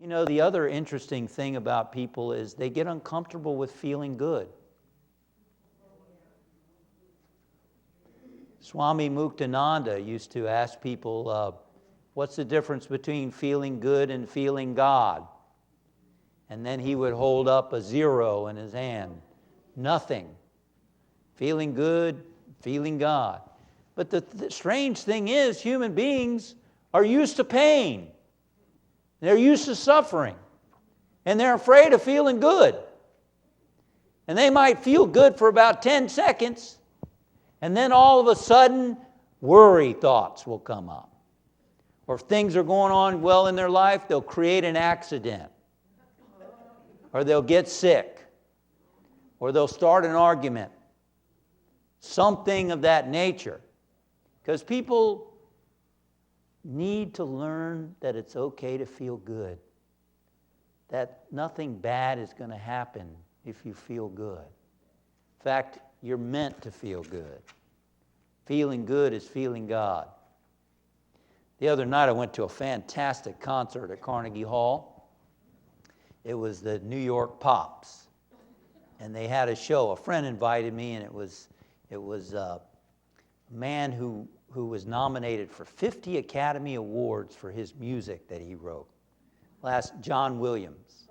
You know, the other interesting thing about people is they get uncomfortable with feeling good. Swami Muktananda used to ask people, what's the difference between feeling good and feeling God? And then he would hold up a 0 in his hand. Nothing. Feeling good, feeling God. But the strange thing is, human beings are used to pain. They're used to suffering. And they're afraid of feeling good. And they might feel good for about 10 seconds. And then all of a sudden, worry thoughts will come up. Or if things are going on well in their life, they'll create an accident. Or they'll get sick. Or they'll start an argument. Something of that nature. Because people need to learn that it's okay to feel good. That nothing bad is going to happen if you feel good. In fact, you're meant to feel good. Feeling good is feeling God. The other night I went to a fantastic concert at Carnegie Hall. It was the New York Pops. And they had a show. A friend invited me, and it was a man who was nominated for 50 Academy Awards for his music that he wrote. John Williams.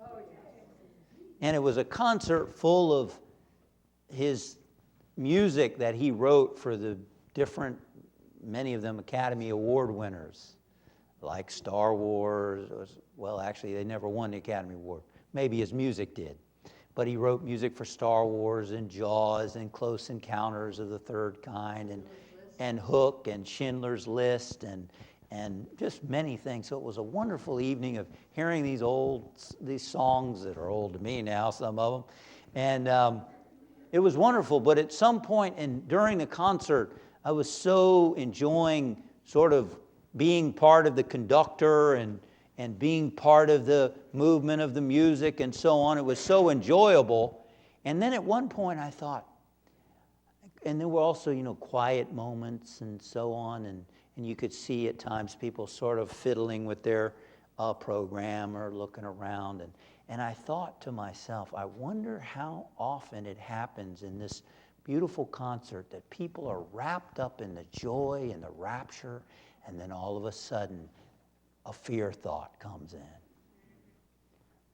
And it was a concert full of his music that he wrote for the different, many of them Academy Award winners, like Star Wars. Well, actually, they never won the Academy Award. Maybe his music did. But he wrote music for Star Wars and Jaws and Close Encounters of the Third Kind and Hook and Schindler's List and just many things. So it was a wonderful evening of hearing these songs that are old to me now, some of them. And it was wonderful. But at some point during the concert, I was so enjoying sort of being part of the conductor and being part of the movement of the music and so on. It was so enjoyable. And then at one point I thought, and there were also, quiet moments and so on, and you could see at times people sort of fiddling with their program or looking around. And I thought to myself, I wonder how often it happens in this beautiful concert that people are wrapped up in the joy and the rapture, and then all of a sudden, a fear thought comes in.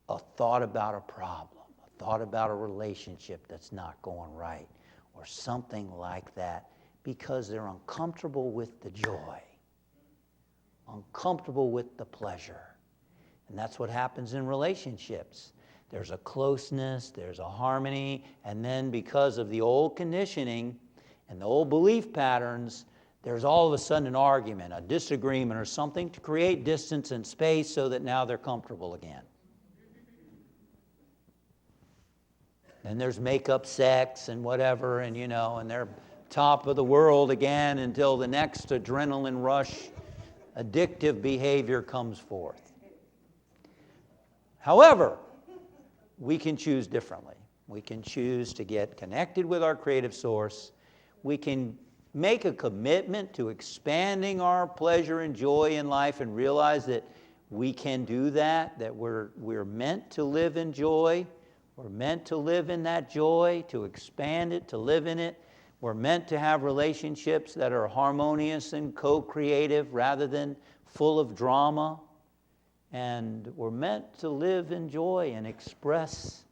A thought about a problem, a thought about a relationship that's not going right, or something like that, because they're uncomfortable with the joy, uncomfortable with the pleasure. And that's what happens in relationships. There's a closeness, there's a harmony, and then because of the old conditioning and the old belief patterns, there's all of a sudden an argument, a disagreement or something to create distance and space so that now they're comfortable again. And there's make-up sex and whatever, and and they're top of the world again until the next adrenaline rush, addictive behavior comes forth. However, we can choose differently. We can choose to get connected with our creative source. We can make a commitment to expanding our pleasure and joy in life and realize that we can do that we're meant to live in joy. We're meant to live in that joy, to expand it, to live in it. We're meant to have relationships that are harmonious and co-creative rather than full of drama. And we're meant to live in joy and express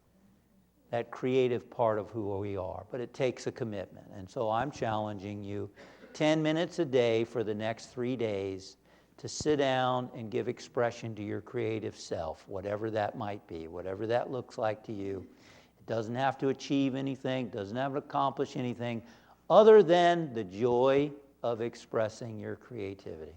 that creative part of who we are. But it takes a commitment. And so I'm challenging you 10 minutes a day for the next 3 days to sit down and give expression to your creative self, whatever that might be, whatever that looks like to you. It doesn't have to achieve anything, doesn't have to accomplish anything other than the joy of expressing your creativity.